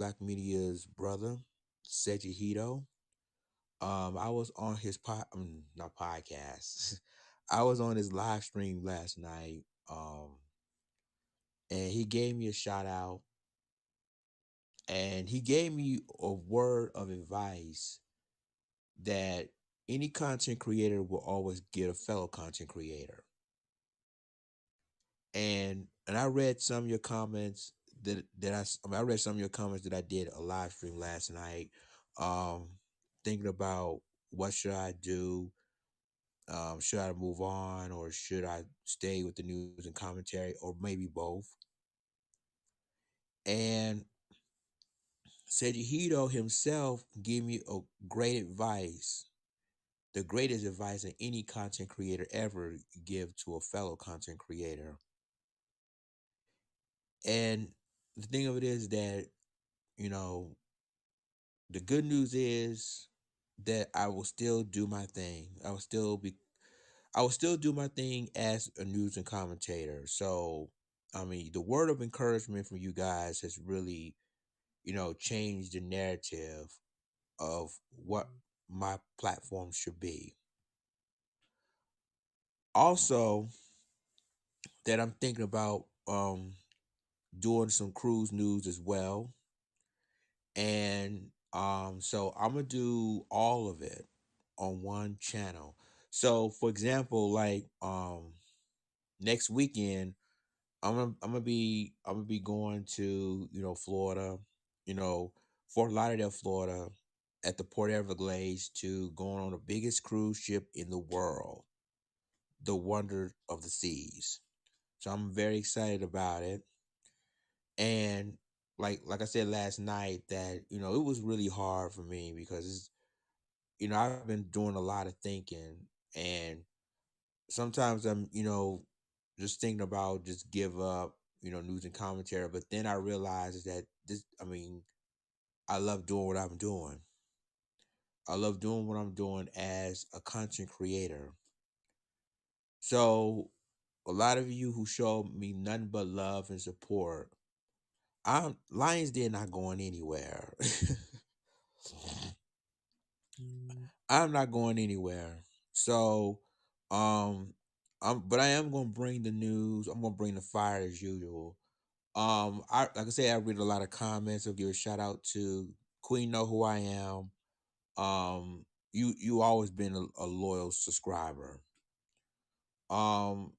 Black Media's brother, Seiji Hito. I was on his not podcast. I was on his live stream last night. And he gave me a shout out, and he gave me a word of advice that any content creator will always get a fellow content creator. And I read some of your comments I read some of your comments that I did a live stream last night, um, thinking about what should I do. Should I move on, or should I stay with the news and commentary, or maybe both? And Seiji Hito himself gave me a great advice, the greatest advice that any content creator ever give to a fellow content creator. And the thing of it is that, you know, the good news is that I will still do my thing. I will still do my thing as a news and commentator. So, I mean, the word of encouragement from you guys has really, changed the narrative of what my platform should be. Also, that I'm thinking about doing some cruise news as well. And so I'm gonna do all of it on one channel. So for example, like next weekend, I'm gonna be going to, Florida, you know, Fort Lauderdale, Florida, at the Port Everglades, to going on the biggest cruise ship in the world, the Wonder of the Seas. So I'm very excited about it. And like I said last night, that it was really hard for me because I've been doing a lot of thinking, and sometimes I'm just thinking about just give up, news and commentary. But then I realized that I love doing what I'm doing. I love doing what I'm doing as a content creator. So a lot of you who show me nothing but love and support, I'm Lions Den not going anywhere. I'm not going anywhere. So, um, but I am going to bring the news. I'm going to bring the fire as usual. I like I said, I read a lot of comments. I'll give a shout out to Queen. Know who I am. You always been a loyal subscriber. Um,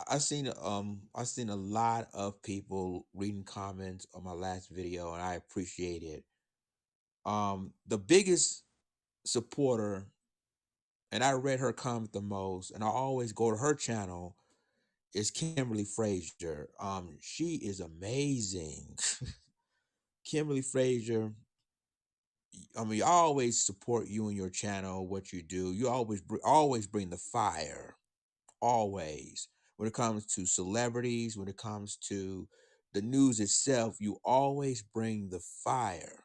I seen a lot of people reading comments on my last video, and I appreciate it. The biggest supporter, and I read her comment the most, and I always go to her channel, is Kimberly Frazier. She is amazing. Kimberly Frazier, I mean, I always support you and your channel, what you do. You always bring the fire, always. When it comes to celebrities, when it comes to the news itself, you always bring the fire.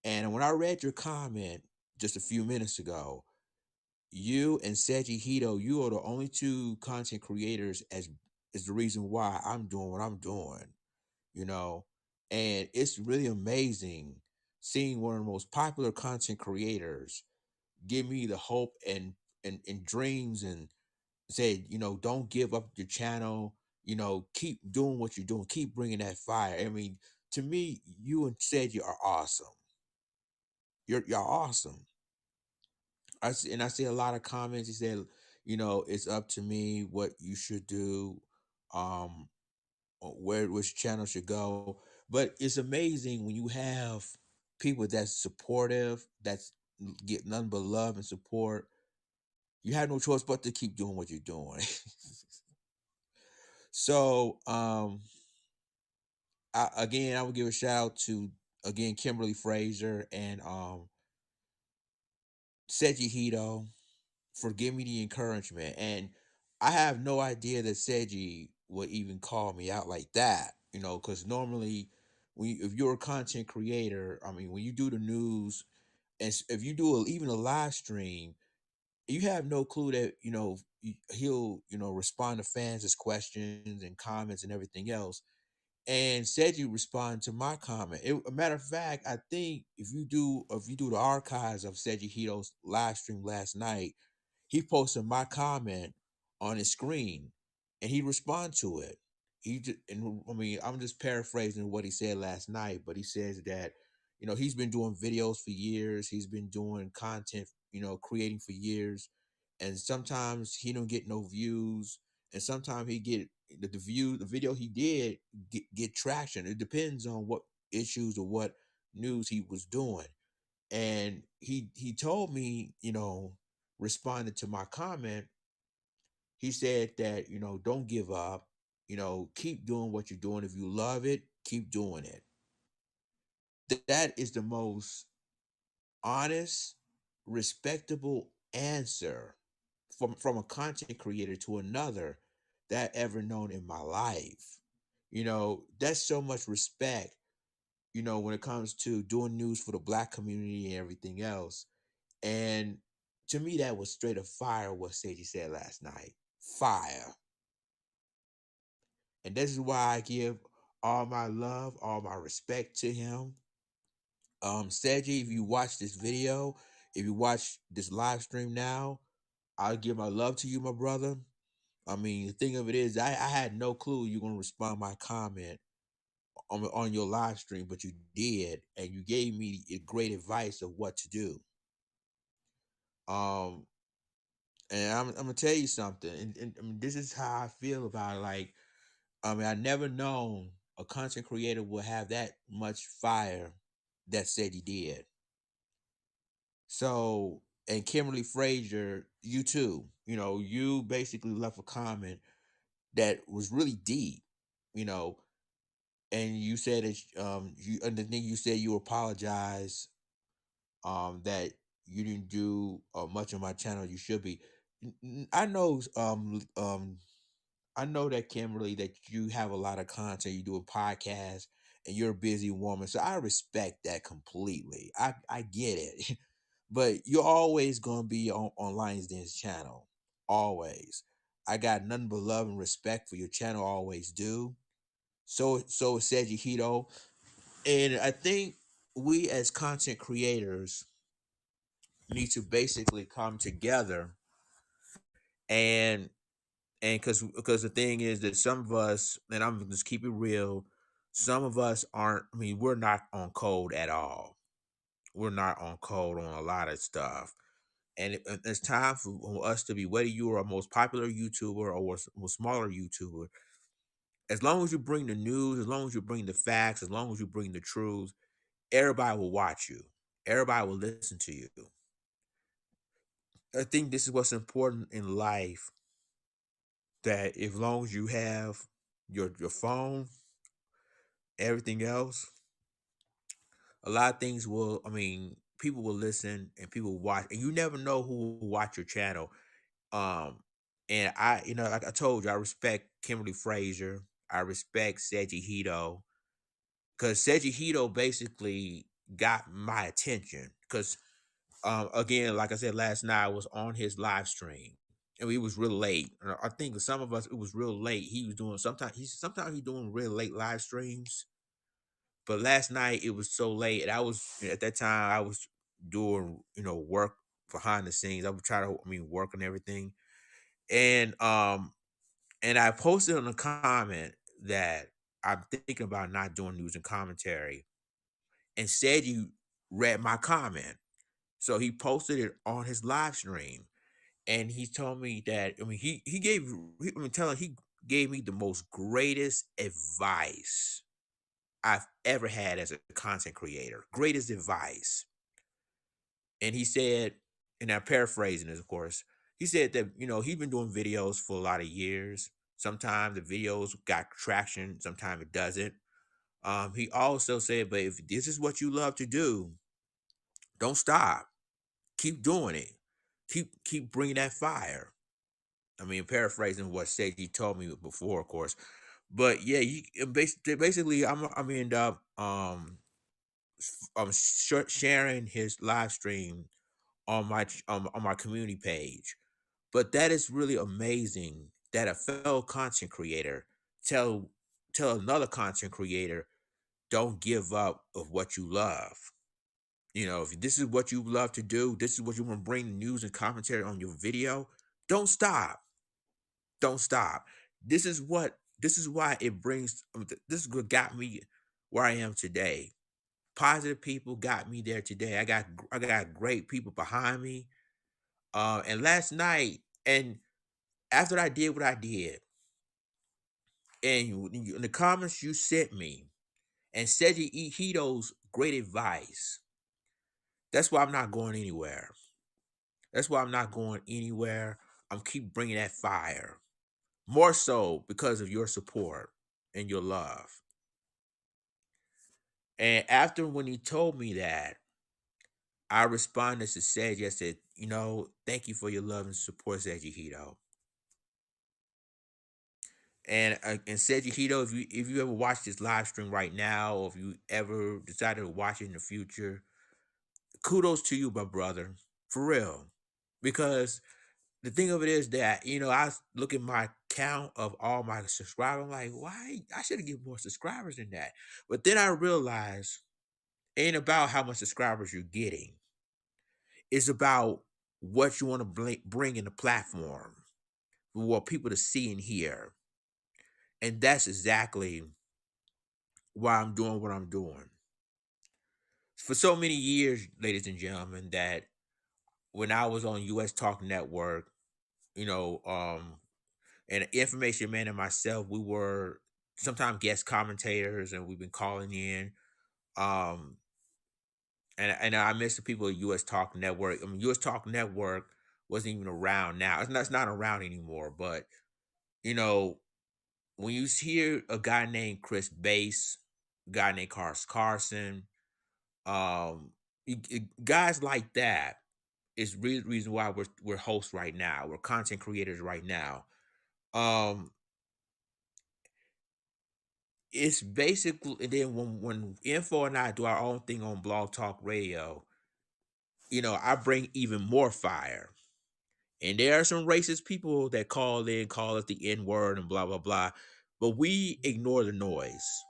And when I read your comment just a few minutes ago, you and Seiji Hito, you are the only two content creators as is the reason why I'm doing what I'm doing, you know. And it's really amazing seeing one of the most popular content creators give me the hope and dreams, and say, don't give up your channel, keep doing what you're doing, keep bringing that fire. I mean, to me, you and Seiji are awesome. You're awesome. I see a lot of comments. He said, it's up to me what you should do, um, where which channel should go. But it's amazing when you have people that's supportive, that's get none but love and support. You have no choice but to keep doing what you're doing. So, again, I would give a shout out to, again, Kimberly Fraser and Seiji Hito for giving me the encouragement. And I have no idea that Seiji would even call me out like that, because normally, if you're a content creator, I mean, when you do the news, and if you do even a live stream, you have no clue that he'll respond to fans' questions and comments and everything else. And Seiji responded to my comment. A matter of fact, I think if you do the archives of Seiji Hito's live stream last night, he posted my comment on his screen, and he responded to it. And I mean, I'm just paraphrasing what he said last night, but he says that he's been doing videos for years. He's been doing content, creating for years, and sometimes he don't get no views, and sometimes he get the video he did get traction. It depends on what issues or what news he was doing. And he told me, responded to my comment. He said that, don't give up, keep doing what you're doing. If you love it, keep doing it. That is the most honest, respectable answer from a content creator to another that I ever known in my life. That's so much respect, when it comes to doing news for the black community and everything else. And to me, that was straight up fire what Seiji said last night. Fire. And this is why I give all my love, all my respect to him. Seiji, if you watch this video, if you watch this live stream now, I'll give my love to you, my brother. I mean, the thing of it is, I had no clue you're gonna respond my comment on your live stream, but you did, and you gave me great advice of what to do. Um, and I'm gonna tell you something, and I mean, this is how I feel about it. Like, I mean, I never known a content creator would have that much fire that said he did. So, and Kimberly Frazier, you too. You basically left a comment that was really deep. You know, and you said that you and the thing you said you apologize that you didn't do much on my channel. You should be. I know I know that Kimberly that you have a lot of content. You do a podcast and you're a busy woman, so I respect that completely. I get it, but you're always gonna be on Lions Den's channel. Always. I got nothing but love and respect for your channel. Always do. So said Hito, and I think we as content creators need to basically come together and because the thing is that some of us, and I'm just keep it real, some of us aren't. I mean, we're not on code at all. We're not on code on a lot of stuff, and it's time for us to be. Whether you are a most popular YouTuber or a smaller YouTuber, as long as you bring the news, as long as you bring the facts, as long as you bring the truth, everybody will watch you. Everybody will listen to you. I think this is what's important in life. That as long as you have your phone, everything else, a lot of things will. I mean, people will listen and people will watch, and you never know who will watch your channel. Um, and like I told you, I respect Kimberly Frazier. I respect Seiji Hito because Seiji Hito basically got my attention. Because again, like I said last night, I was on his live stream. And it was real late. And I think some of us it was real late. He was doing sometimes he's doing real late live streams. But last night it was so late, and I was at that time I was doing work behind the scenes. I would try to work and everything, and I posted on a comment that I'm thinking about not doing news and commentary, and said you read my comment, so he posted it on his live stream, and he told me that he gave he gave me the most greatest advice I've ever had as a content creator. Greatest advice. And he said, and I'm paraphrasing this, of course, he said that, he's been doing videos for a lot of years. Sometimes the videos got traction, sometimes it doesn't. He also said, but if this is what you love to do, don't stop. Keep doing it. Keep bringing that fire. I mean, paraphrasing what Seiji told me before, of course. But yeah, basically, I'm end up sharing his live stream on my community page. But that is really amazing that a fellow content creator tell tell another content creator, don't give up of what you love. You know, if this is what you love to do, this is what you want to bring news and commentary on your video, don't stop. Don't stop. This is why it brings this is what got me where I am today. Positive people got me there today. I got great people behind me. And last night, and after I did what I did, and in the comments you sent me, and Seiji Hito's great advice. That's why I'm not going anywhere. That's why I'm not going anywhere. I'm keep bringing that fire. More so because of your support and your love. And after when he told me that, I responded to Seiji. I said, thank you for your love and support, Seiji Hito. And Seiji Hito, if you ever watch this live stream right now, or if you ever decided to watch it in the future, kudos to you, my brother, for real. Because the thing of it is that I look at my count of all my subscribers. I'm like, why? I should have given more subscribers than that. But then I realized, it ain't about how much subscribers you're getting. It's about what you want to bring in the platform for people to see and hear. And that's exactly why I'm doing what I'm doing. For so many years, ladies and gentlemen, that when I was on US Talk Network, you know, and Information Man and myself, we were sometimes guest commentators, and we've been calling in. Um, and I miss the people at US Talk Network. I mean, US Talk Network wasn't even around now. It's not around anymore. But you know, when you hear a guy named Chris Bass, a guy named Carson, um, guys like that is really the reason why we're hosts right now. We're content creators right now. Um, it's basically, and then when Info and I do our own thing on Blog Talk Radio, I bring even more fire. And there are some racist people that call us the N word and blah blah blah, but we ignore the noise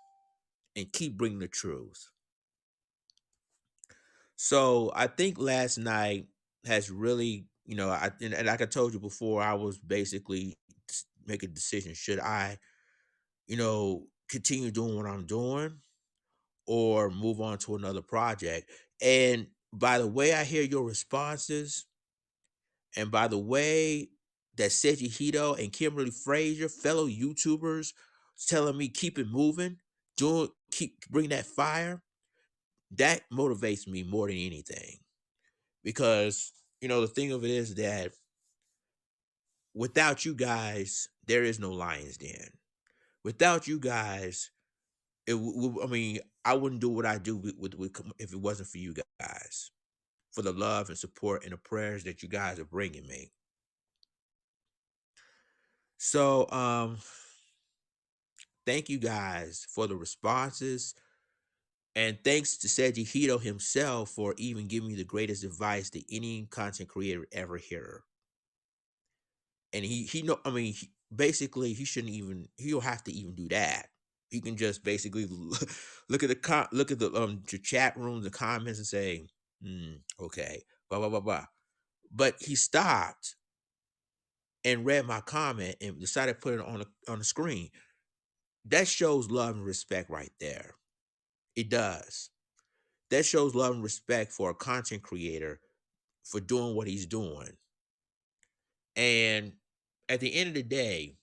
and keep bringing the truth. So I think last night has really, and like I told you before, I was basically making a decision: should I, continue doing what I'm doing, or move on to another project? And by the way I hear your responses, and by the way that Seiji Hito and Kimberly Frazier, fellow YouTubers, telling me keep it moving, keep bring that fire, that motivates me more than anything. Because the thing of it is that without you guys, there is no Lions Den. Without you guys, I mean, I wouldn't do what I do if it wasn't for you guys, for the love and support and the prayers that you guys are bringing me. So, thank you guys for the responses. And thanks to Seiji Hito himself for even giving me the greatest advice that any content creator ever hear. And he know, I mean, basically he don't have to even do that. He can just basically look at the chat rooms, the comments, and say, okay, blah blah blah blah. But he stopped and read my comment and decided to put it on the screen. That shows love and respect right there. It does. That shows love and respect for a content creator for doing what he's doing. And at the end of the day,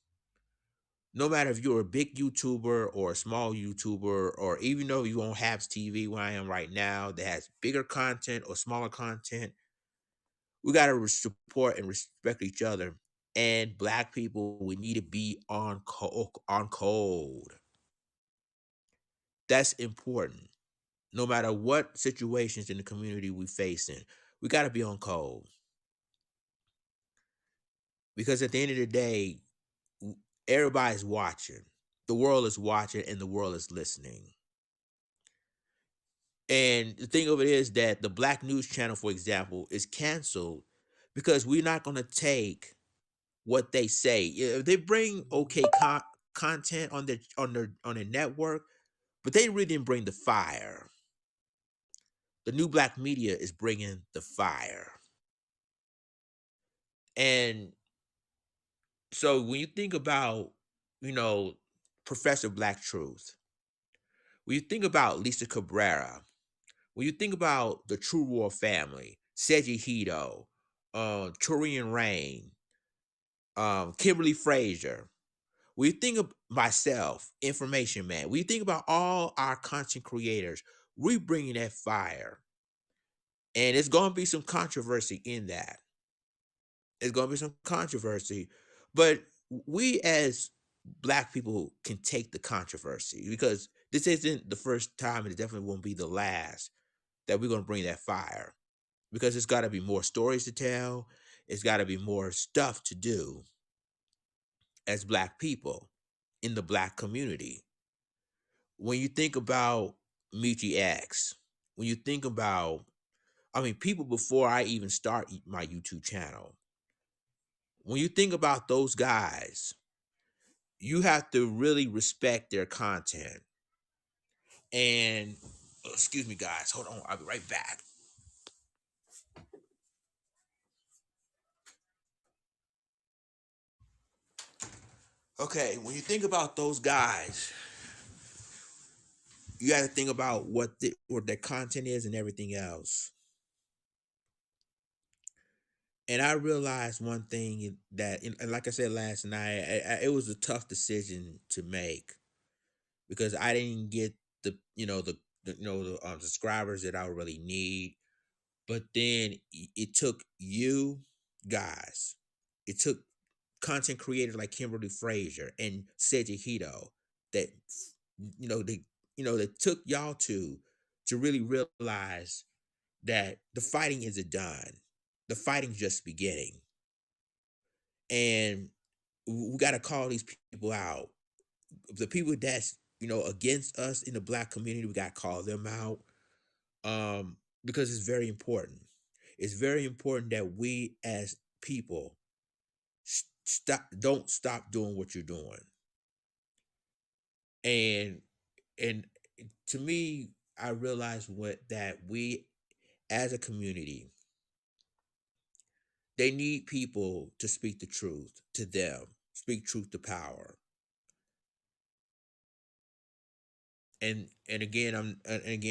no matter if you're a big YouTuber or a small YouTuber, or even though you on Habs TV where I am right now that has bigger content or smaller content, we got to support and respect each other. And Black people, we need to be on code. That's important. No matter what situations in the community we facing, we got to be on code. Because at the end of the day, everybody's watching. The world is watching and the world is listening. And the thing of it is that the Black News Channel, for example, is canceled because we're not going to take what they say. If they bring okay content on their network, but they really didn't bring the fire. The new black media is bringing the fire. And so when you think about, you know, Professor Black Truth, when you think about Lisa Cabrera, when you think about the True War family, Seiji Hito, Torian Rain, Kimberly Frazier, when you think of myself, Information Man, when you think about all our content creators, we bringing that fire. And it's going to be some controversy in that. It's going to be some controversy, but we as black people can take the controversy because this isn't the first time and it definitely won't be the last that we're going to bring that fire because it's got to be more stories to tell. It's got to be more stuff to do as black people in the black community. When you think about Michi X, when you think about, I mean, people before I even start my YouTube channel, when you think about those guys, you have to really respect their content. And excuse me, guys, hold on, I'll be right back. Okay, when you think about those guys, you got to think about what their content is and everything else. And I realized one thing that, and like I said last night, it was a tough decision to make because I didn't get the subscribers that I really need. But then it took you guys, it took content creators like Kimberly Frazier and Seiji Hito that they that took y'all to really realize that the fighting isn't done. The fighting's just beginning. And we got to call these people out. The people that's against us in the black community, we got to call them out, because it's very important. It's very important that we as people don't stop doing what you're doing. And and to me, I realized that we as a community, they need people to speak the truth to them, speak truth to power. And again,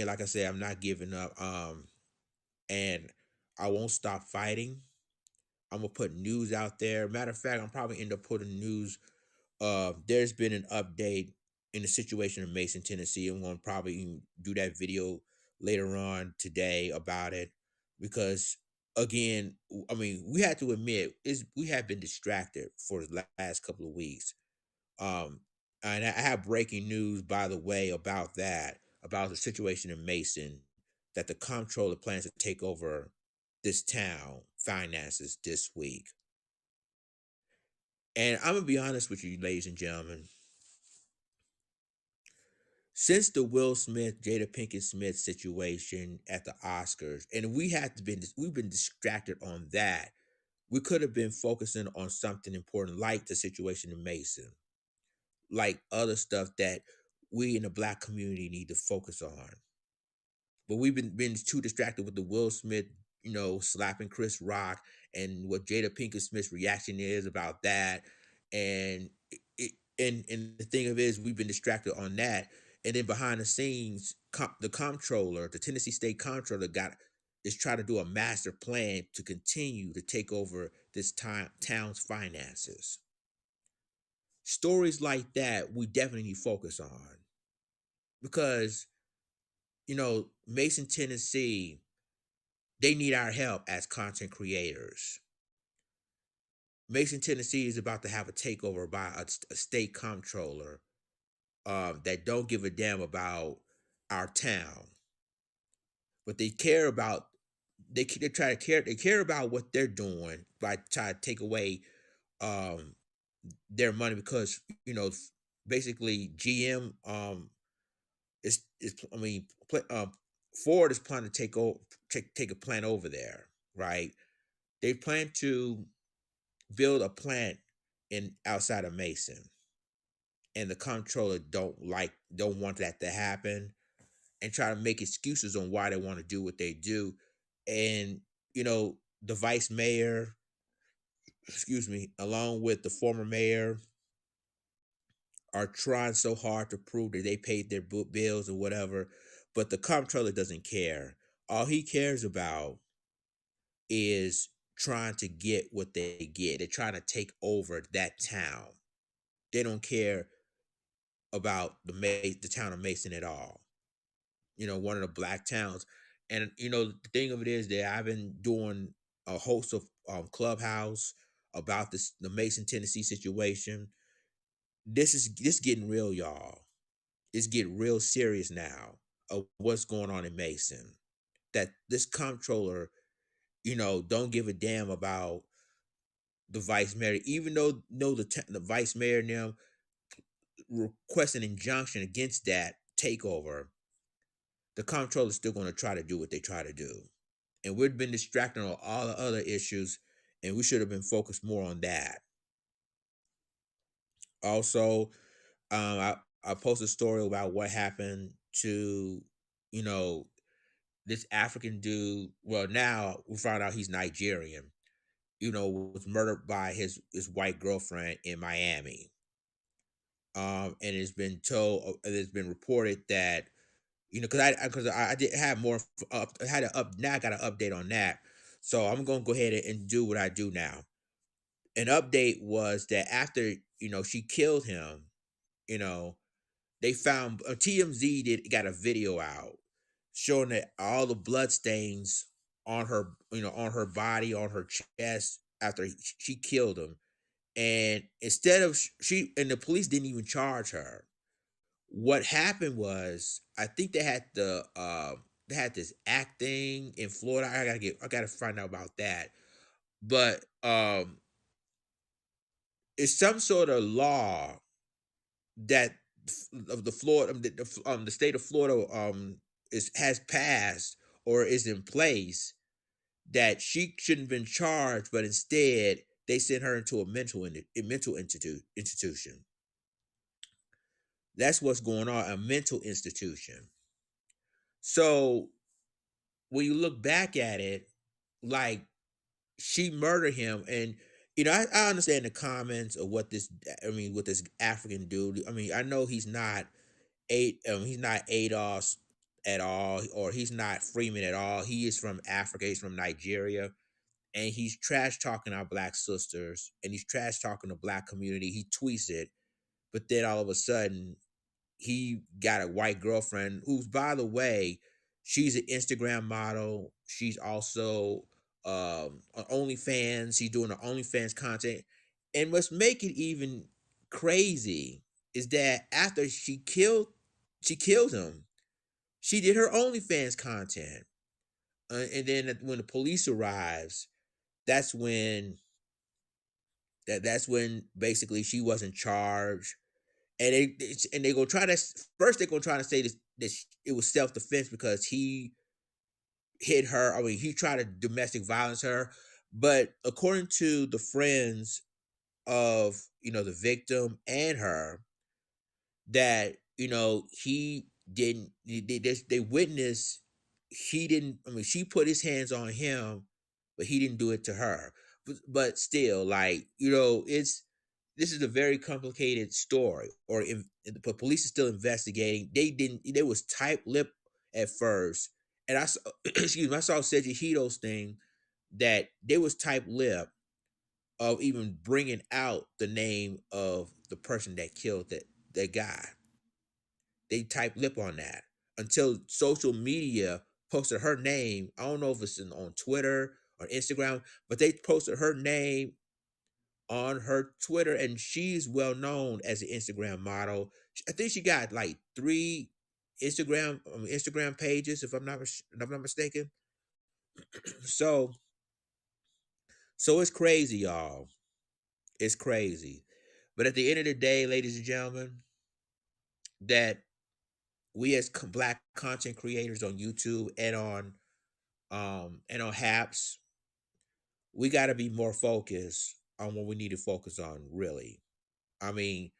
like I said, I'm not giving up. And I won't stop fighting. I'm gonna put news out there. Matter of fact, I'm probably end up putting news. There's been an update in the situation in Mason, Tennessee. I'm gonna probably do that video later on today about it because, again, I mean, we have to admit is we have been distracted for the last couple of weeks. Um, and I have breaking news, by the way, about that, about the situation in Mason, that the comptroller plans to take over this town finances this week. And I'm gonna be honest with you, ladies and gentlemen. Since the Will Smith, Jada Pinkett Smith situation at the Oscars, and we've been distracted on that. We could have been focusing on something important like the situation in Mason, like other stuff that we in the black community need to focus on. But we've been too distracted with the Will Smith, slapping Chris Rock and what Jada Pinkett Smith's reaction is about that. And and the thing of it is we've been distracted on that. And then behind the scenes, the comptroller, the Tennessee State comptroller, is trying to do a master plan to continue to take over this town's finances. Stories like that we definitely need to focus on because Mason, Tennessee, they need our help as content creators. Mason, Tennessee is about to have a takeover by a state comptroller that don't give a damn about our town, but they care about what they're doing by trying to take away um, their money because basically GM is I mean Ford is planning to take a plant over there, right? They plan to build a plant in outside of Mason. and the comptroller don't want that to happen, and try to make excuses on why they want to do what they do. And the vice mayor, excuse me, along with the former mayor, are trying so hard to prove that they paid their bills or whatever, but the comptroller doesn't care. All he cares about is trying to get what they get. They're trying to take over that town. They don't care about the town of Mason at all. One of the black towns. And the thing of it is that I've been doing a host of Clubhouse about the Mason, Tennessee situation. This getting real, y'all. It's getting real serious now of what's going on in Mason. That this comptroller, don't give a damn about the vice mayor, even though the vice mayor now request an injunction against that takeover. The comptroller is still going to try to do what they try to do, and we've been distracted on all the other issues, and we should have been focused more on that. Also, I posted a story about what happened to you know this African dude. Well, now we found out he's Nigerian. Was murdered by his white girlfriend in Miami. And it's been reported that because I did have more up. I had a up now. I got an update on that, so I'm gonna go ahead and do what I do now. An update was that after she killed him, you know they found TMZ did got a video out showing that all the blood stains on her body, on her chest after she killed him. And instead of she and the police didn't even charge her. What happened was, I think they had this act thing in Florida. I gotta find out about that. But it's some sort of law that of the Florida the state of Florida is has passed or is in place, that she shouldn't have been charged, but instead they sent her into a mental institution. That's what's going on, a mental institution. So when you look back at it, like, she murdered him. And I understand the comments of what this African dude. I mean, I know he's not Adolf at all, or he's not Freeman at all. He is from Africa. He's from Nigeria, and he's trash talking our black sisters, and he's trash talking the black community. He tweets it, but then all of a sudden he got a white girlfriend who's, by the way, she's an Instagram model. She's also on OnlyFans. She's doing the OnlyFans content. And what's making it even crazy is that after she killed him, she did her OnlyFans content. And then when the police arrives, that's when that's when basically she wasn't charged. And they gonna try to first they're gonna try to say this it was self defense because he hit her. I mean, he tried to domestic violence her, but according to the friends of the victim and her, that he didn't. They witnessed he didn't. I mean, she put his hands on him, but he didn't do it to her. But still, like, it's this is a very complicated story. The police is still investigating. They didn't. They was tight lip at first, and I saw excuse me. I saw Seiji Hito's thing that they was tight lip of even bringing out the name of the person that killed that guy. They typed lip on that until social media posted her name. I don't know if it's on Twitter or Instagram, but they posted her name on her Twitter, and she's well known as an Instagram model. I think she got like 3 Instagram pages, if I'm not mistaken. So it's crazy, y'all. It's crazy. But at the end of the day, ladies and gentlemen, that we as black content creators on YouTube and on Haps, we got to be more focused on what we need to focus on, really. I mean,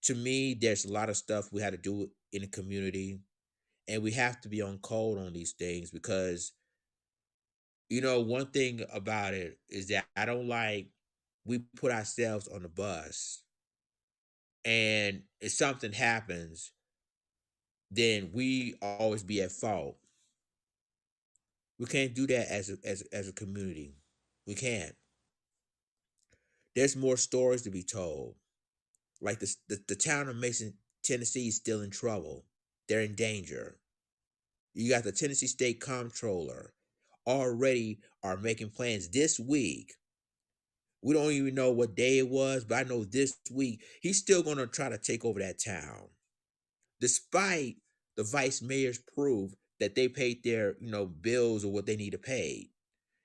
To me, there's a lot of stuff we had to do in the community, and we have to be on code on these things because one thing about it is that I don't like we put ourselves on the bus, and if something happens, then we always be at fault. We can't do that as a community. We can't. There's more stories to be told. Like the town of Mason, Tennessee is still in trouble. They're in danger. You got the Tennessee State Comptroller already are making plans this week. We don't even know what day it was, but I know this week he's still going to try to take over that town, despite the vice mayor's proof that they paid their bills or what they need to pay.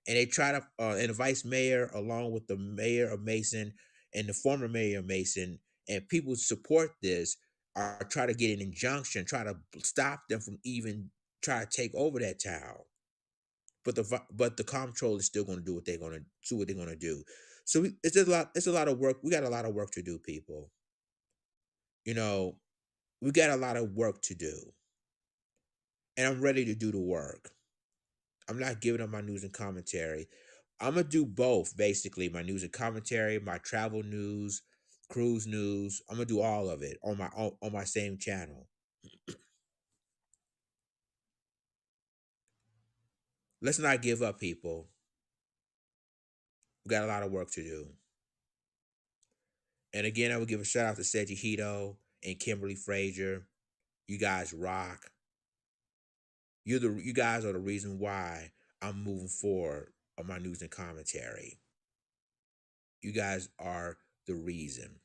And they try to and the vice mayor along with the mayor of Mason and the former mayor of Mason and people who support this are trying to get an injunction, try to stop them from even try to take over that town. But the comptroller is still going to do what they're going to do. So it's a lot of work. We got a lot of work to do, people. You know, we got a lot of work to do, and I'm ready to do the work. I'm not giving up my news and commentary. I'm gonna do both, basically, my news and commentary, my travel news, cruise news. I'm gonna do all of it on my same channel. Let's not give up, people. We got a lot of work to do. And again, I would give a shout out to Seiji Hito and Kimberly Frazier. You guys rock. You guys are the reason why I'm moving forward on my news and commentary. You guys are the reason.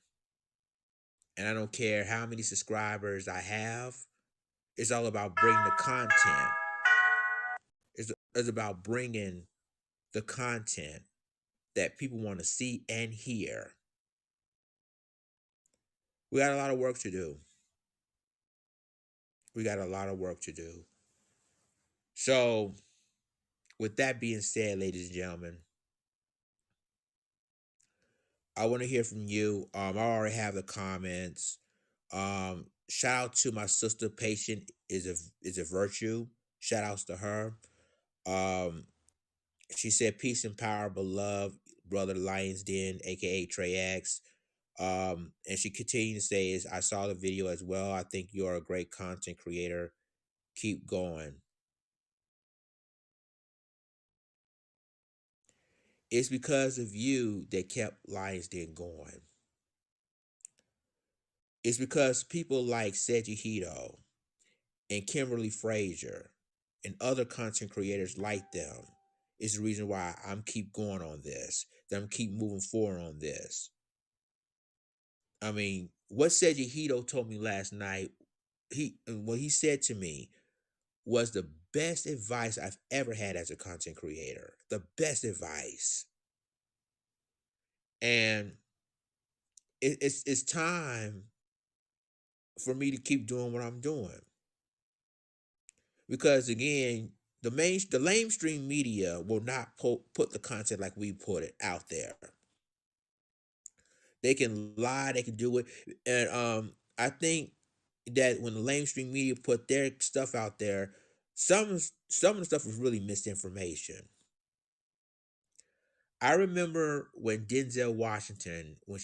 And I don't care how many subscribers I have. It's all about bringing the content. It's about bringing the content that people want to see and hear. We got a lot of work to do. We got a lot of work to do. So, with that being said, ladies and gentlemen, I want to hear from you. I already have the comments. Shout out to my sister. Patient is a virtue. Shout outs to her. Um, she said, "Peace and power, beloved brother Lions Den, aka Trey X." And she continued to say, "Is I saw the video as well. I think you are a great content creator. Keep going." It's because of you that kept Lions Den going. It's because people like Seiji Hito and Kimberly Frazier and other content creators like them is the reason why I'm keep going on this. That I'm keep moving forward on this. I mean, what Seiji Hito told me last night, what he said to me was the best advice I've ever had as a content creator. The best advice. And it's time for me to keep doing what I'm doing. Because again, the mainstream media will not put the content like we put it out there. They can lie, they can do it. And I think that when the mainstream media put their stuff out there, some of the stuff was really misinformation. I remember when Denzel Washington, when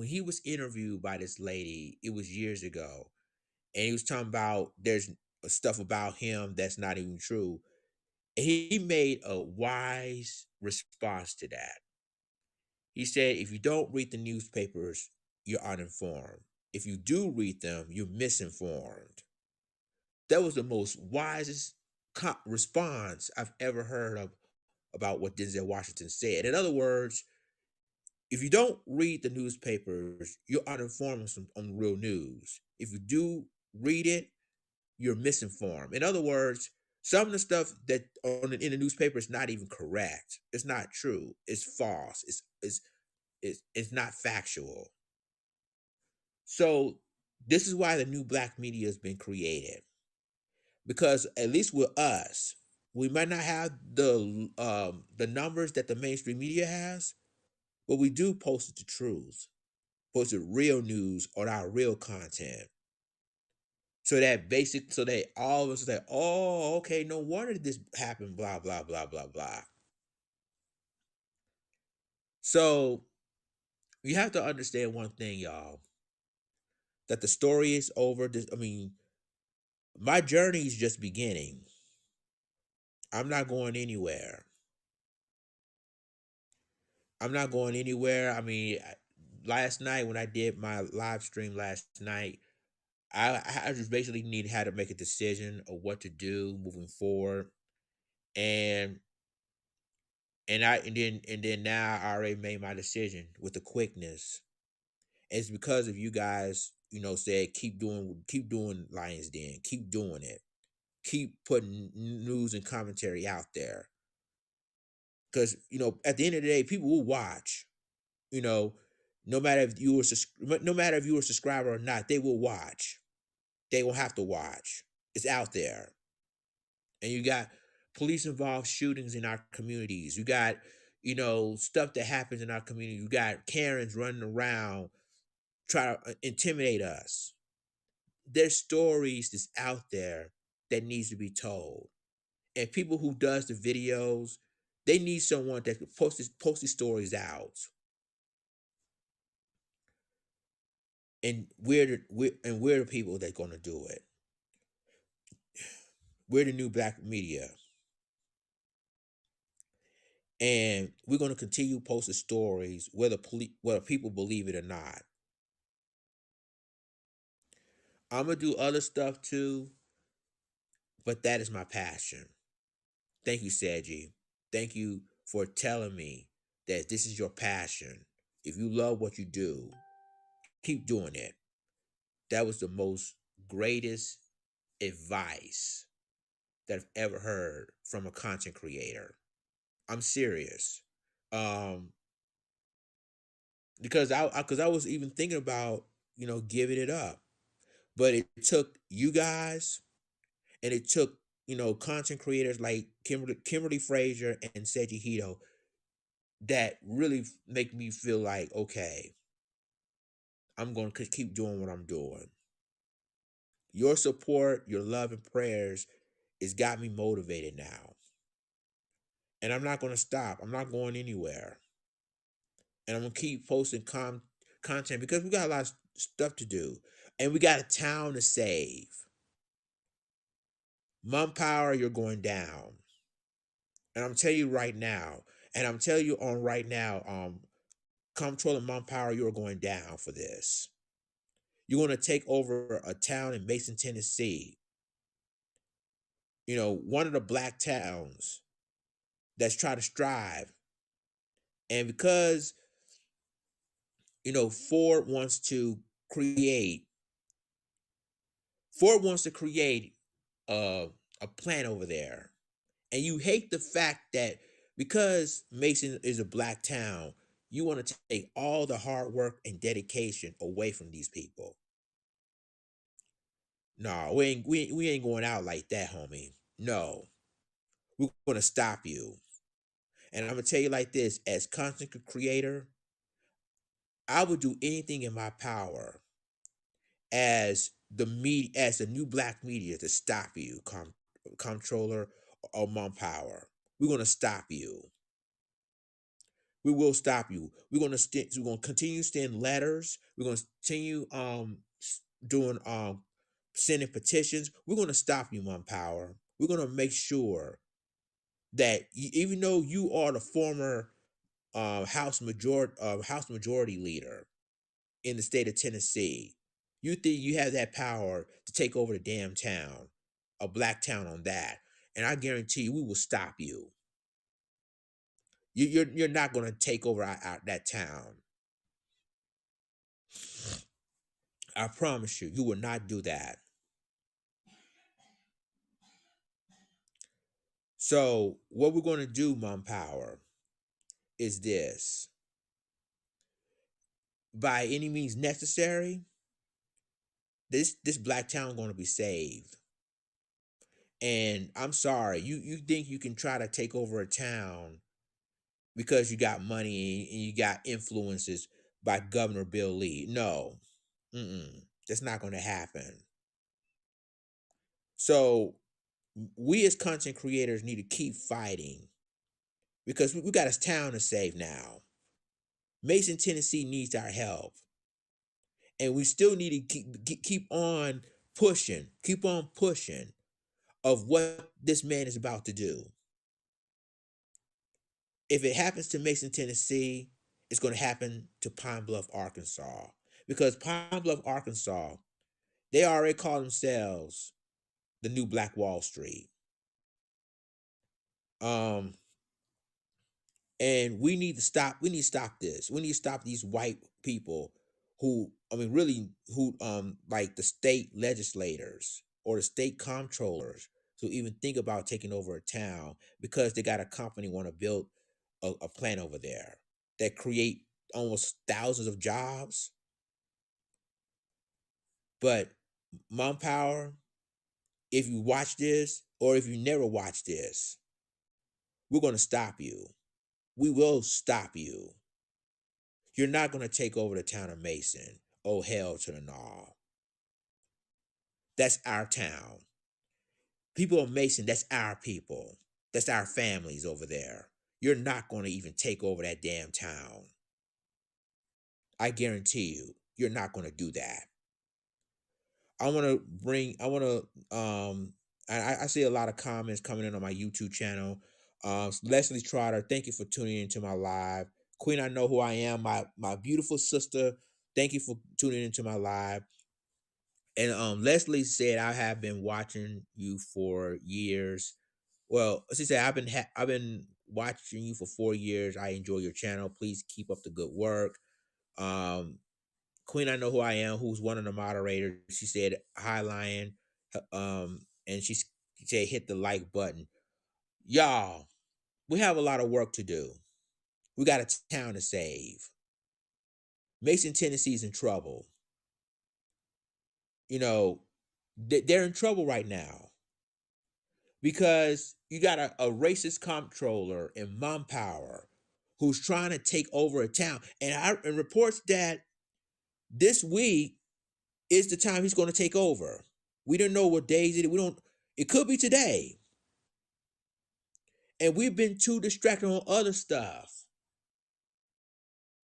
he was interviewed by this lady, it was years ago, and he was talking about there's stuff about him that's not even true. And he made a wise response to that. He said, if you don't read the newspapers, you're uninformed. If you do read them, you're misinformed. That was the most wisest response I've ever heard of about what Denzel Washington said. In other words, if you don't read the newspapers, you're uninformed on real news. If you do read it, you're misinformed. In other words, some of the stuff that in the newspaper is not even correct. It's not true. It's false. It's not factual. So this is why the new black media has been created. Because at least with us, we might not have the numbers that the mainstream media has, but we do post the truth. posted real news on our real content. So that all of us say, oh, okay, no wonder this happened, blah, blah, blah, blah, blah. So you have to understand one thing, y'all, that the story is over. I mean, my journey is just beginning. I'm not going anywhere. I'm not going anywhere. I mean, last night when I did my live stream last night, I just basically had to make a decision of what to do moving forward, and and then now I already made my decision with the quickness. It's because of you guys, said keep doing Lions Den, keep doing it, keep putting news and commentary out there, because at the end of the day, people will watch. You know, no matter if you were no matter if you were a subscriber or not, they will watch. They will have to watch. It's out there. And you got police involved shootings in our communities. You got, stuff that happens in our community. You got Karens running around try to intimidate us. There's stories that's out there that needs to be told. And people who does the videos, they need someone that can post these stories out. And we're the people that's gonna do it. We're the new black media. And we're gonna continue posting stories whether people believe it or not. I'm gonna do other stuff too, but that is my passion. Thank you, Seiji. Thank you for telling me that this is your passion. If you love what you do, keep doing it. That was the most greatest advice that I've ever heard from a content creator. I'm serious. Um, because I was even thinking about giving it up, but it took you guys, and it took content creators like Kimberly Frazier and Seiji Hito that really make me feel like, okay, I'm going to keep doing what I'm doing. Your support, your love and prayers has got me motivated now. And I'm not going to stop. I'm not going anywhere. And I'm going to keep posting content because we got a lot of stuff to do. And we got a town to save. Mom Power, you're going down. And I'm telling you right now, and I'm telling you on right now, Comptroller Mom Power, you're going down for this. You're going to take over a town in Mason, Tennessee. One of the black towns that's trying to strive. And because, Ford wants to create, Ford wants to create a plant over there. And you hate the fact that because Mason is a black town, you want to take all the hard work and dedication away from these people. No, we ain't going out like that, homie. No. We're gonna stop you. And I'm gonna tell you like this: as content creator, I would do anything in my power as the new black media to stop you, comptroller or Mom Power. We're gonna stop you. We will stop you. We're gonna continue sending letters. We're gonna continue doing sending petitions. We're gonna stop you, Mom Power. We're gonna make sure that even though you are the former House Majority Leader in the state of Tennessee, you think you have that power to take over the damn town, a black town on that, and I guarantee you, we will stop you. You're not going to take over that town. I promise you, you will not do that. So what we're going to do, Mom Power, is this: by any means necessary, this black town going to be saved. And I'm sorry, you think you can try to take over a town because you got money and you got influences, by Governor Bill Lee. No, that's not going to happen. So we as content creators need to keep fighting because we got a town to save now. Mason, Tennessee needs our help, and we still need to keep on keep on pushing of what this man is about to do. If it happens to Mason, Tennessee, it's going to happen to Pine Bluff, Arkansas, because Pine Bluff, Arkansas, they already call themselves the new Black Wall Street. Um, and we need to stop. We need to stop this. We need to stop these white people who, I mean, really, who, like the state legislators or the state comptrollers, to even think about taking over a town because they got a company want to build a plant over there that create almost thousands of jobs. But Mom Power, if you watch this or if you never watch this, we're going to stop you. We will stop you. You're not going to take over the town of Mason. Oh, hell to the no. That's our town. People of Mason, that's our people. That's our families over there. You're not going to even take over that damn town. I guarantee you, you're not going to do that. I want to, I see a lot of comments coming in on my YouTube channel. Leslie Trotter, thank you for tuning into my live. Queen, I know who I am. My beautiful sister, thank you for tuning into my live. And Leslie said, I have been watching you for years. Well, she said, I've been watching you for 4 years. I enjoy your channel. Please keep up the good work. Queen, I know who I am, who's one of the moderators. She said, "Hi, Lion," and she said, "Hit the like button." Y'all, we have a lot of work to do. We got a town to save. Mason, Tennessee's in trouble. You know, they're in trouble right now because you got a racist comptroller in Mom Power who's trying to take over a town, and reports that this week is the time he's going to take over. We don't know what days it. We don't. It could be today, and we've been too distracted on other stuff,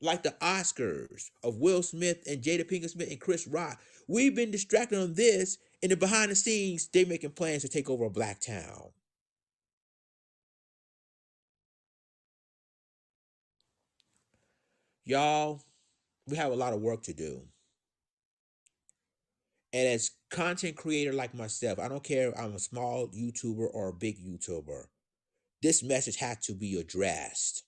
like the Oscars of Will Smith and Jada Pinkett Smith and Chris Rock. We've been distracted on this, and the behind the scenes, they're making plans to take over a black town. Y'all, we have a lot of work to do. And as content creator like myself, I don't care if I'm a small YouTuber or a big YouTuber. This message had to be addressed.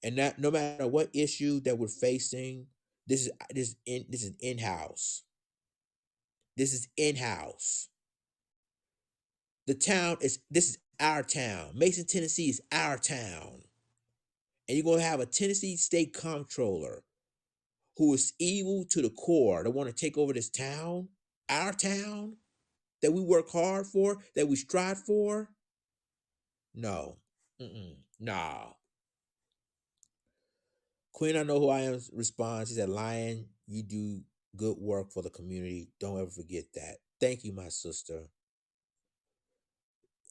And that no matter what issue that we're facing, this is in-house. This is in-house. This is our town. Mason, Tennessee is our town. And you're gonna have a Tennessee state comptroller who is evil to the core, that want to take over this town, our town, that we work hard for, that we strive for. No. No. Queen, I know who I am responds. She said, Lion, you do good work for the community. Don't ever forget that. Thank you, my sister.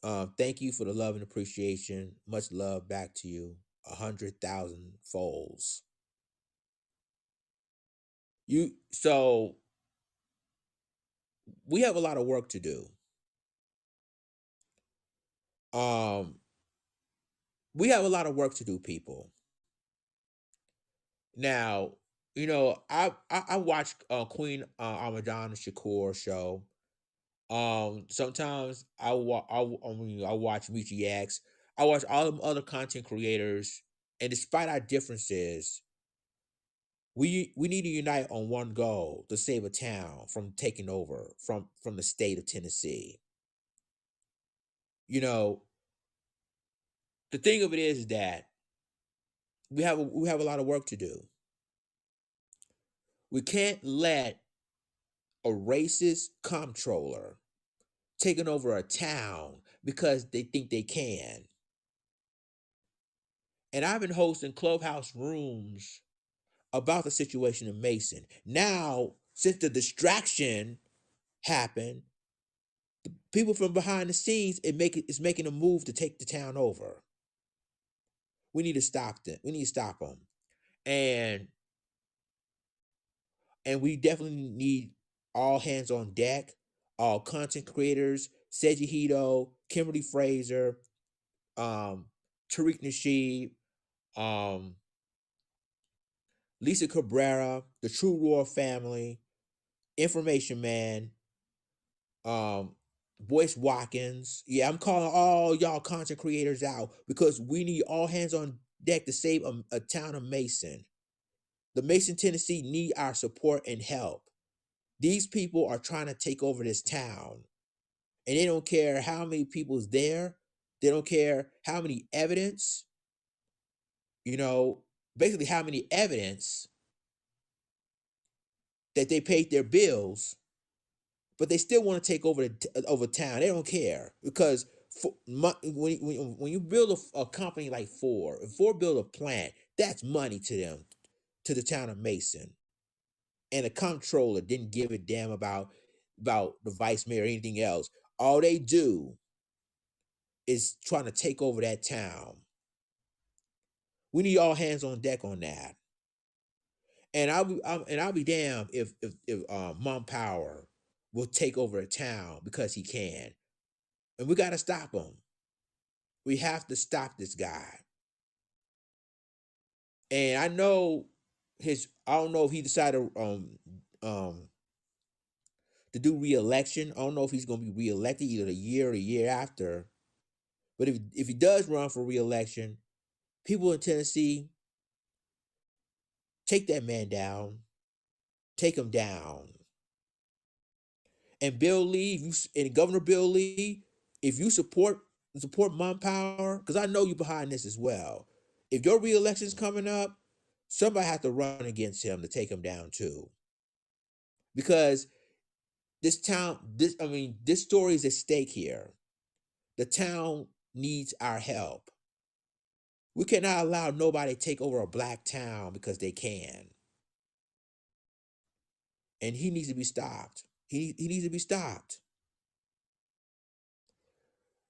Thank you for the love and appreciation. Much love back to you. 100,000 folds. So we have a lot of work to do. We have a lot of work to do, people. Now, I watch Queen Amadana Shakur show. Sometimes I watch Michi X. I watch all them other content creators, and despite our differences, we need to unite on one goal: to save a town from taking over from the state of Tennessee. You know, the thing of it is that we have a lot of work to do. We can't let a racist comptroller taking over a town because they think they can. And I've been hosting clubhouse rooms about the situation in Mason. Now, since the distraction happened, people from behind the scenes it's making a move to take the town over. We need to stop them. We need to stop them, and we definitely need all hands on deck. All content creators: Seiji Hito, Kimberly Fraser, um, Tariq Nasheed, um, Lisa Cabrera, the True Roar family, Information Man, um, Boyce Watkins. Yeah, I'm calling all y'all content creators out because we need all hands on deck to save a town of Mason. The Mason, Tennessee need our support and help. These people are trying to take over this town, and they don't care how many people's there. They don't care how many evidence, you know, basically how many evidence that they paid their bills, but they still want to take over over town. They don't care because when you build a company like Ford, if Ford build a plant, that's money to them, to the town of Mason. And the comptroller didn't give a damn about the vice mayor or anything else. All they do is trying to take over that town. We need all hands on deck on that. And I'll be damned if Mom Power will take over a town because he can. And we got to stop him. We have to stop this guy. And I know I don't know if he decided um to do re-election. I don't know if he's going to be re-elected either the year or the year after. But if he does run for re-election, people in Tennessee, take that man down. Take him down. And Bill Lee, and Governor Bill Lee, if you support Mom Power, because I know you behind this as well. If your re-election is coming up, somebody has to run against him to take him down too. Because this story is at stake here. The town needs our help. We cannot allow nobody to take over a black town because they can. And he needs to be stopped. He needs to be stopped.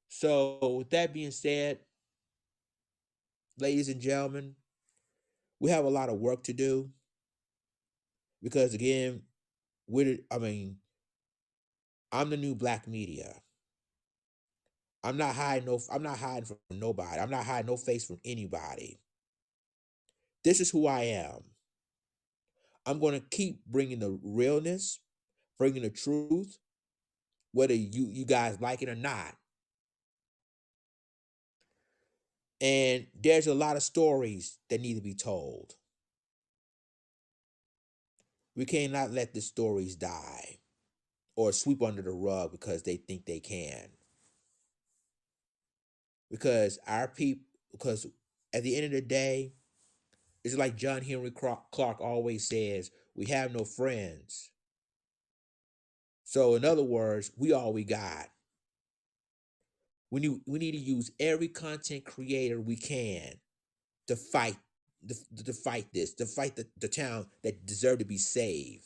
So, with that being said, ladies and gentlemen, we have a lot of work to do because again, I'm the new black media. I'm not hiding from nobody. I'm not hiding no face from anybody. This is who I am. I'm going to keep bringing the realness, bringing the truth, whether you guys like it or not. And there's a lot of stories that need to be told. We cannot let the stories die or sweep under the rug because they think they can. Because because at the end of the day, it's like John Henry Clark always says, we have no friends. So in other words, we all we got. We need to use every content creator we can to fight to fight this, to fight the town that deserve to be saved,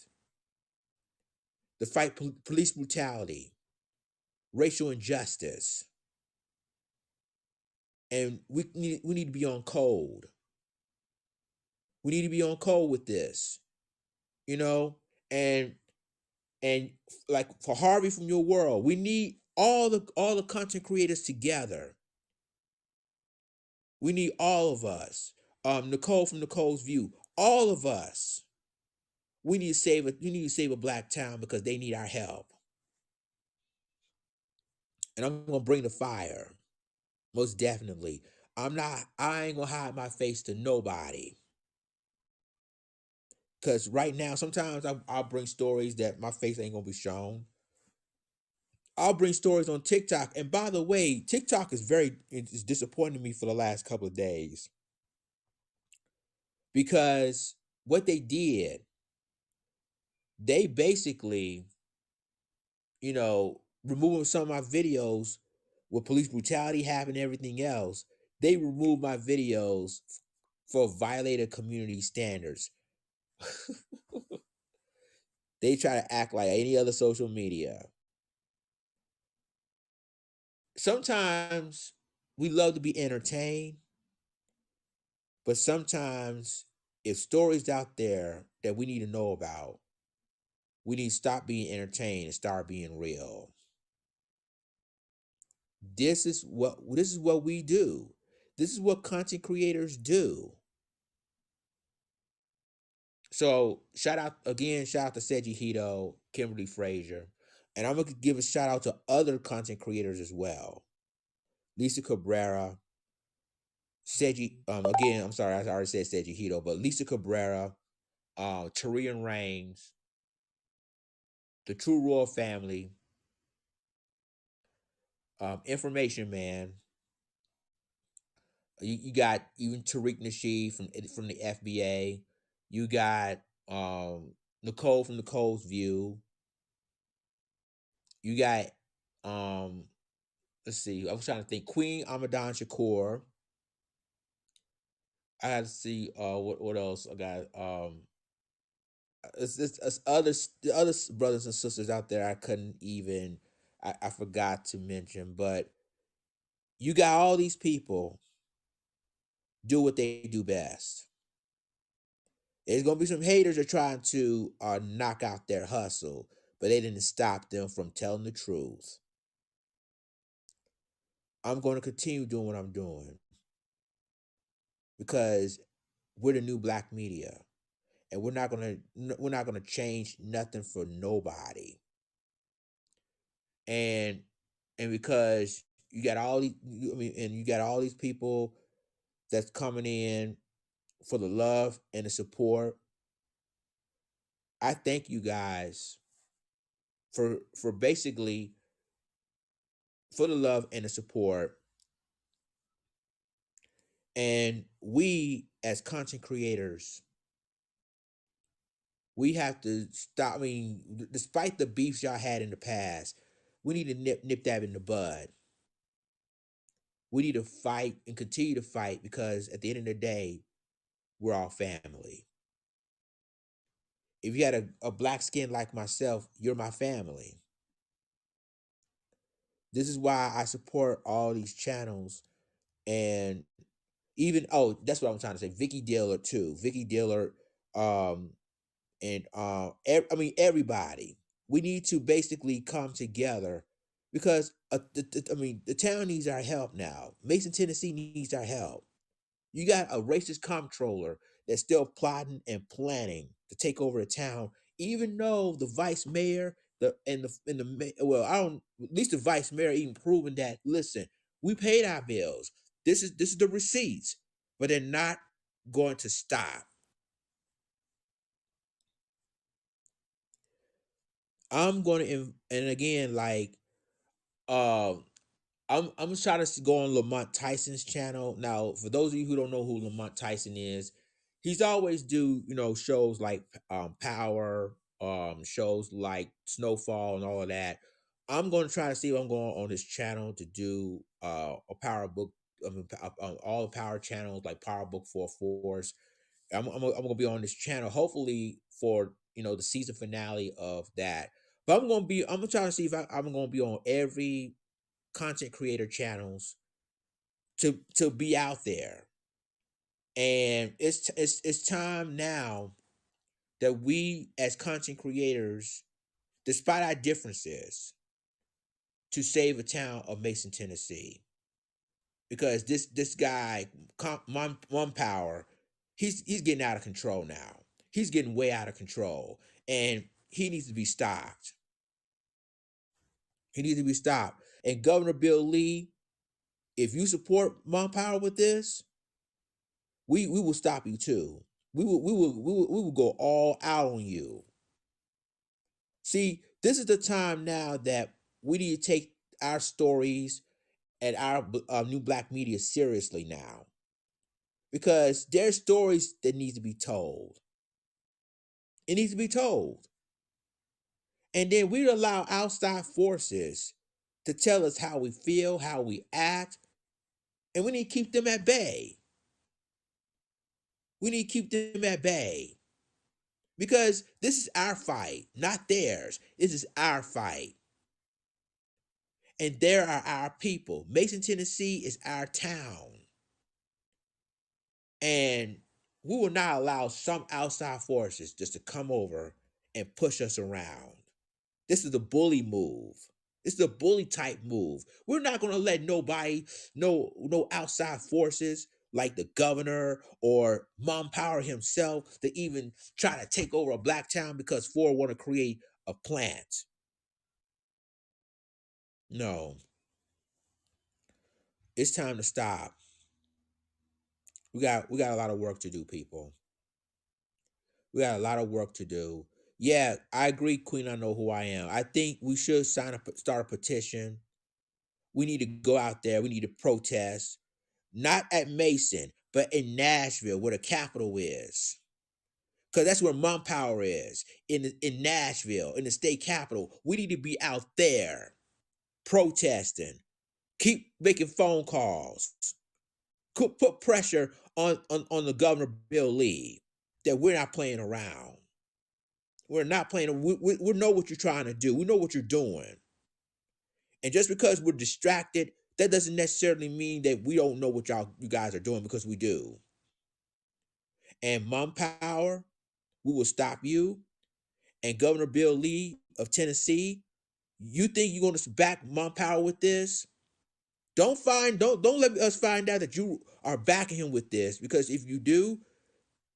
to fight police brutality, racial injustice, and we need to be on code. We need to be on code with this, you know, and and like for Harvey from Your World, we need all the content creators together. We need all of us. Nicole from Nicole's View, all of us. We need to save a black town because they need our help. And I'm gonna bring the fire, most definitely. I ain't gonna hide my face to nobody. Cause right now, sometimes I'll bring stories that my face ain't gonna be shown. I'll bring stories on TikTok. And by the way, TikTok is disappointing me for the last couple of days. Because what they did, they basically, removing some of my videos with police brutality happening, everything else. They remove my videos for violating community standards. They try to act like any other social media. Sometimes we love to be entertained, but sometimes if stories out there that we need to know about, we need to stop being entertained and start being real. This is what we do. This is what content creators do. So shout out to Seiji Hito, Kimberly Frazier, and I'm gonna give a shout out to other content creators as well. Lisa Cabrera, Seiji. Again, I'm sorry, I already said Seiji Hito, but Lisa Cabrera, Tarian Reigns, the True Royal Family, Information Man. You got even Tariq Nasheed from the FBA. You got Nicole from Nicole's View. You got um let's see, I was trying to think. Queen Amadan Shakur. I had to see what else I got. It's others, the other brothers and sisters out there I couldn't even I forgot to mention, but you got all these people do what they do best. There's gonna be some haters that are trying to knock out their hustle, but they didn't stop them from telling the truth. I'm going to continue doing what I'm doing because we're the new black media, and we're not gonna change nothing for nobody. And because you got all these, and you got all these people that's coming in for the love and the support. I thank you guys for basically for the love and the support. And we as content creators, we have to stop. I mean, despite the beefs y'all had in the past, we need to nip that in the bud. We need to fight and continue to fight because at the end of the day, we're all family. If you had a black skin like myself, you're my family. This is why I support all these channels, and even that's what I'm trying to say. Vicky Diller too. Vicky Diller, um, and I mean everybody. We need to basically come together because I mean the town needs our help now. Mason, Tennessee needs our help. You got a racist comptroller that's still plotting and planning to take over the town, even though the vice mayor, well, I don't, at least the vice mayor even proven that. Listen, we paid our bills. This is the receipts, but they're not going to stop. I'm going to, and again, like, um, I'm trying to go on Lamont Tyson's channel. Now, for those of you who don't know who Lamont Tyson is, he's always do shows like Power, shows like Snowfall and all of that. I'm going to try to see if I'm going on his channel to do a Power book. I mean, all the Power channels like Power Book for Force. I'm gonna be on this channel hopefully for the season finale of that. But I'm gonna try to see if I'm gonna be on every content creator channels to be out there. And it's time now that we as content creators, despite our differences, to save a town of Mason, Tennessee. Because this guy, One Power, he's getting out of control now. He's getting way out of control, and he needs to be stopped. He needs to be stopped. And Governor Bill Lee, if you support Mon Power with this, we will stop you too. We will go all out on you. See, this is the time now that we need to take our stories and our new black media seriously now, because there's stories that need to be told. It needs to be told, and then we allow outside forces to tell us how we feel, how we act, And we need to keep them at bay. We need to keep them at bay. Because this is our fight, not theirs. This is our fight. And there are our people. Mason, Tennessee is our town. And we will not allow some outside forces just to come over and push us around. This is the bully move. This is the bully type move. We're not going to let nobody, no outside forces like the governor or Mom Power himself to even try to take over a black town because Ford want to create a plant. No, it's time to stop. We got a lot of work to do, people. We got a lot of work to do. Yeah, I agree, Queen. I know who I am. I think we should start a petition. We need to go out there. We need to protest, not at Mason, but in Nashville, where the capital is, because that's where Mom Power is, in Nashville, in the state capital. We need to be out there protesting. Keep making phone calls. Put pressure on the governor Bill Lee that we're not playing around. We're not playing. We know what you're trying to do. We know what you're doing. And just because we're distracted, that doesn't necessarily mean that we don't know what you guys are doing, because we do. And Mom Power, we will stop you. And Governor Bill Lee of Tennessee, you think you're going to back Mom Power with this? Don't let us find out that you are backing him with this, because if you do,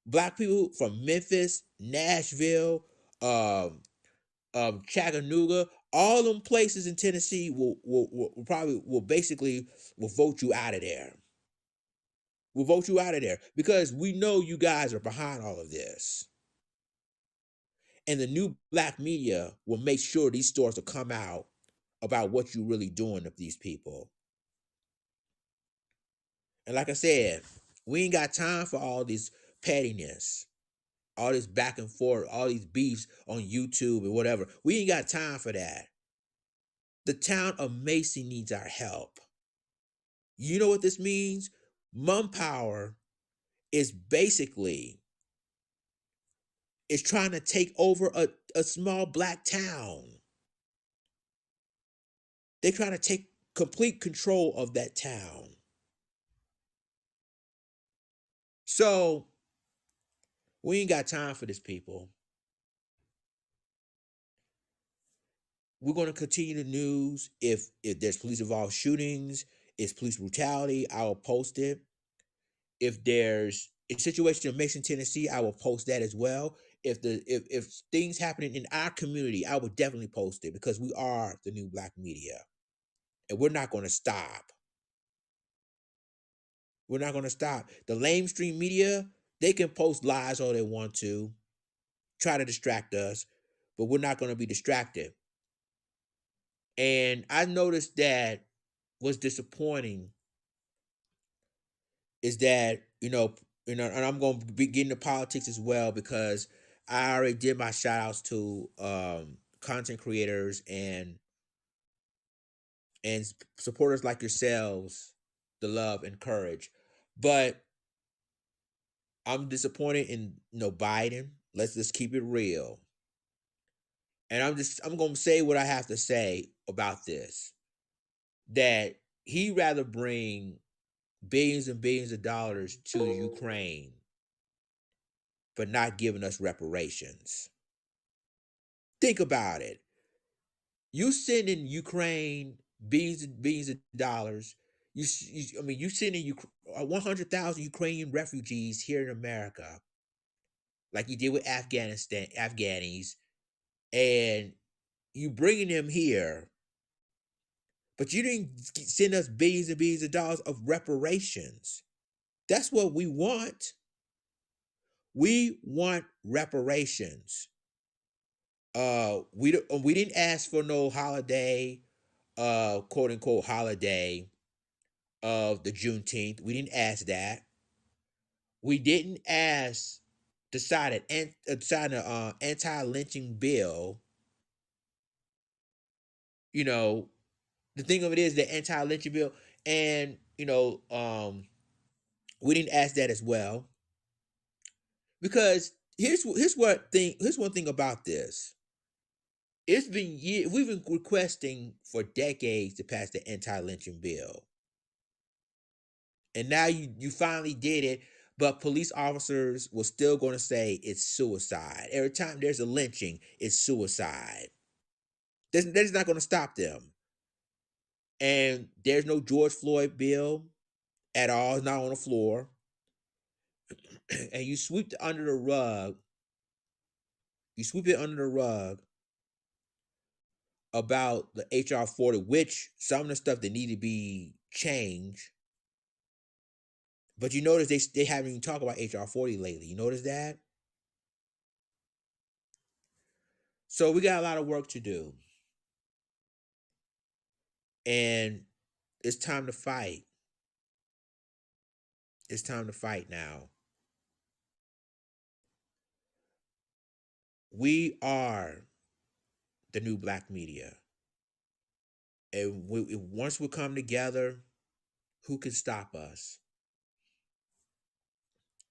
black people from Memphis, Nashville, Chattanooga, all them places in Tennessee will probably will vote you out of there. We'll vote you out of there because we know you guys are behind all of this. And the new black media will make sure these stories will come out about what you're really doing to these people. And like I said, we ain't got time for all this pettiness, all this back and forth, all these beefs on YouTube and whatever. We ain't got time for that. The town of Macy needs our help. You know what this means? Mum Power is basically is trying to take over a small black town. They're trying to take complete control of that town. So we ain't got time for this, people. We're going to continue the news. If there's police involved shootings, it's police brutality, I will post it. If there's a situation in Mason, Tennessee, I will post that as well. If things happening in our community, I will definitely post it, because we are the new black media, and we're not going to stop. We're not going to stop. The lamestream media, they can post lies all they want to, try to distract us, but we're not going to be distracted. And I noticed that what's disappointing is that, and I'm going to be getting into politics as well, because I already did my shout outs to content creators and supporters like yourselves, the love and courage. But I'm disappointed in Biden. Let's just keep it real. And I'm gonna say what I have to say about this. That he rather bring billions and billions of dollars to Ukraine, but not giving us reparations. Think about it. You send in Ukraine billions and billions of dollars. You send in 100,000 Ukrainian refugees here in America, like you did with Afghanis, and you bringing them here, but you didn't send us billions and billions of dollars of reparations. That's what we want. We want reparations. We didn't ask for no holiday, quote unquote holiday of the Juneteenth. We didn't ask that. We didn't ask to sign an anti-lynching bill. You know, the thing of it is, the anti-lynching bill, And we didn't ask that as well because here's one thing about this. It's been years. We've been requesting for decades to pass the anti-lynching bill, and now you finally did it. But police officers were still going to say it's suicide. Every time there's a lynching, it's suicide. That's not going to stop them. And there's no George Floyd bill at all. It's not on the floor. And you sweep it under the rug. You sweep it under the rug about the HR 40, which some of the stuff that need to be changed. But you notice they haven't even talked about HR 40 lately. You notice that? So we got a lot of work to do. And it's time to fight. It's time to fight now. We are the new black media. And once we come together, who can stop us?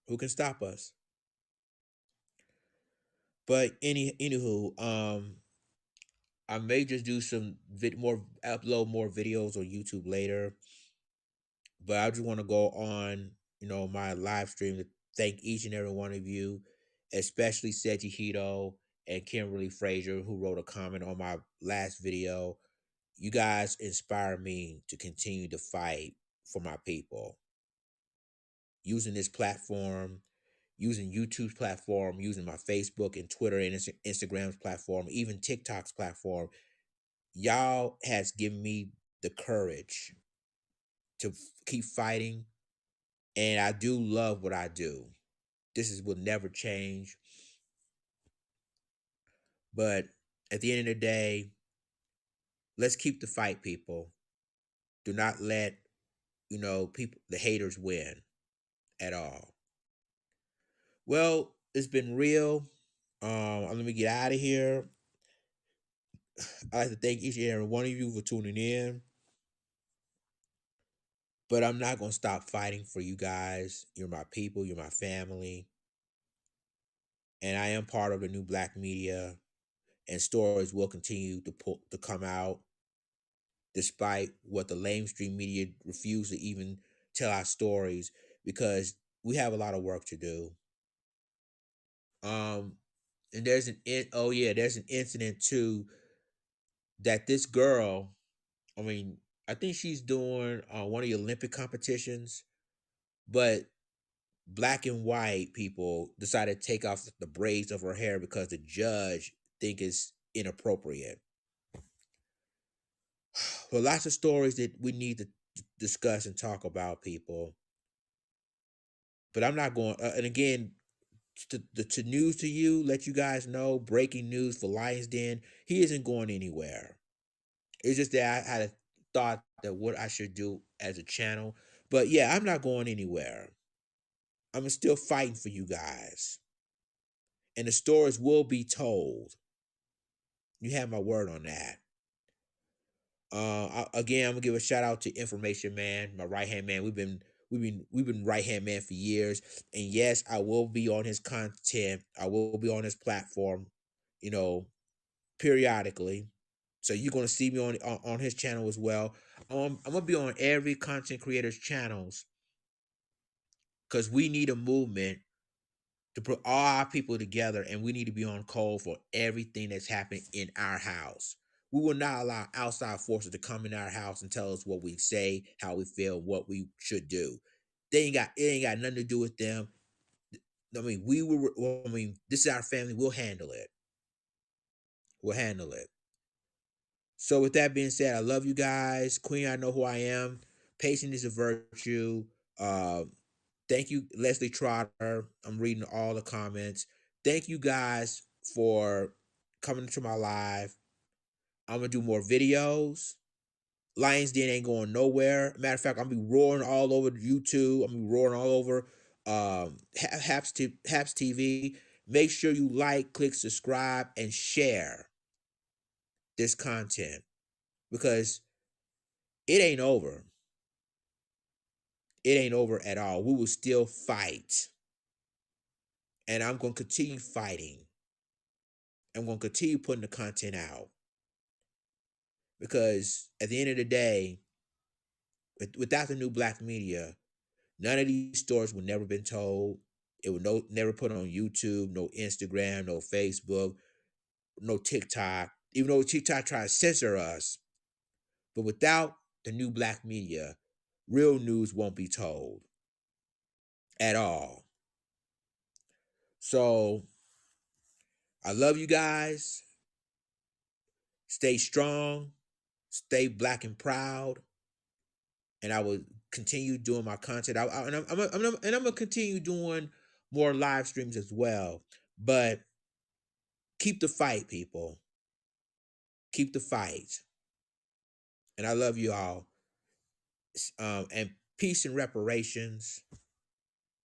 Who can stop us? But anywho, I may just do some upload more videos on YouTube later. But I just want to go on, my live stream to thank each and every one of you, especially Seiji Hito and Kimberly Frazier, who wrote a comment on my last video. You guys inspire me to continue to fight for my people. Using this platform, using YouTube's platform, using my Facebook and Twitter and Instagram's platform, even TikTok's platform, y'all has given me the courage to keep fighting. And I do love what I do. Will never change. But at the end of the day, let's keep the fight, people. Do not let, the haters win at all. Well, it's been real. Let me get out of here. I'd like to thank each and every one of you for tuning in. But I'm not going to stop fighting for you guys. You're my people. You're my family. And I am part of the new black media. And stories will continue to come out despite what the mainstream media refuse to even tell our stories because we have a lot of work to do. And there's there's an incident too that this girl, I think she's doing one of the Olympic competitions, but black and white people decided to take off the braids of her hair because the judge think it's inappropriate. Well, lots of stories that we need to discuss and talk about, people. But I'm not going. And again, to news to you, let you guys know. Breaking news for Lions Den. He isn't going anywhere. It's just that I had a thought that what I should do as a channel. But yeah, I'm not going anywhere. I'm still fighting for you guys, and the stories will be told. You have my word on that. Again, I'm gonna give a shout out to Information Man, my right hand man. We've been right hand man for years, and yes, I will be on his content. I will be on his platform, you know, periodically. So you're gonna see me on his channel as well. I'm gonna be on every content creator's channels because we need a movement to put all our people together, and we need to be on call for everything that's happening in our house. We will not allow outside forces to come in our house and tell us what we say, how we feel, what we should do. It ain't got nothing to do with them. We will. This is our family. We'll handle it. We'll handle it. So with that being said, I love you guys. Queen, I know who I am. Patience is a virtue. Uh, Thank you, Leslie Trotter. I'm reading all the comments. Thank you guys for coming to my live. I'm gonna do more videos. Lions Den ain't going nowhere. Matter of fact, I'm gonna be roaring all over YouTube. I'm gonna be roaring all over Haps TV. Make sure you like, click, subscribe, and share this content because it ain't over. it ain't over at all. We will still fight. And I'm going to continue fighting. I'm going to continue putting the content out. Because at the end of the day, without the new black media, none of these stories would never been told. It would never put on YouTube, no Instagram, no Facebook, no TikTok. Even though TikTok tries to censor us, but without the new black media, real news won't be told at all. So I love you guys. Stay strong, stay black and proud, and I will continue doing my content. And I'm gonna continue doing more live streams as well. But keep the fight, people. Keep the fight. And I love you all. And peace and reparations.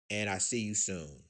And I see you soon.